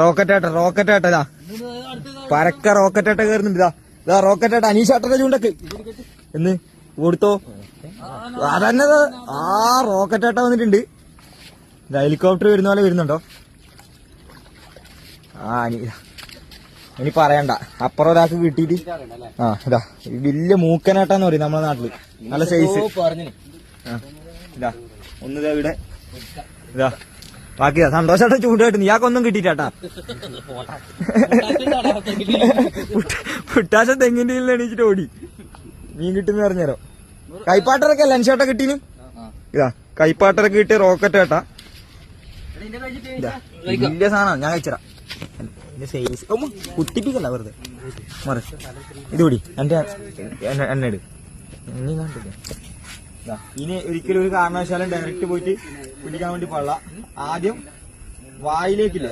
Rocket ഇതാ പരക്ക rocket കയറുന്നുണ്ട്. ഇതാ റോക്കറ്റ് അനീഷാട്ടന്റെ ചൂണ്ടക്ക് എന്ന് കൊടുത്തോ. അതന്നെ റോക്കറ്റ് വന്നിട്ടുണ്ട്. ഹെലികോപ്റ്റർ വരുന്ന പോലെ വരുന്നുണ്ടോ? ഇനി പറയണ്ട. അപ്പുറം ഒരാൾക്ക് കിട്ടിയിട്ട് ഇതാ വലിയ മൂക്കനാട്ടാന്ന് പറയും നമ്മളെ നാട്ടില്. നല്ല സൈസ്. ഇതാ ഒന്നിതാ ഇവിടെ. ഇതാ ബാക്കിയാ സന്തോഷായിട്ട് ചൂണ്ടായിട്ട് ഇയാൾക്കൊന്നും കിട്ടിയിട്ടാ. പുട്ടാശ തെങ്ങിന്റെ എണീച്ചിട്ട് ഓടി മീൻ കിട്ടുന്ന പറഞ്ഞേരോ. കൈപ്പാട്ടറൊക്കെ ലൻഷോട്ടൊക്കെ കിട്ടീന്. ഇതാ കൈപ്പാട്ടറൊക്കെ കിട്ടിയ റോക്കറ്റ് കേട്ടാ. വലിയ സാധനം. ഞാൻ കഴിച്ചടാ. സൈസ് കുത്തിപ്പിക്കല്ല വെറുതെ മറ. ഇത് കൂടി എന്റെ എണ്ണ ഇട്. ഇനി കണ്ടില്ല. ഇനി ഒരിക്കലും ഒരു കാരണവശാലും ഡയറക്റ്റ് പോയിട്ട് പിടിക്കാൻ വേണ്ടി പാടില്ല. ആദ്യം വായിലേക്കില്ലേ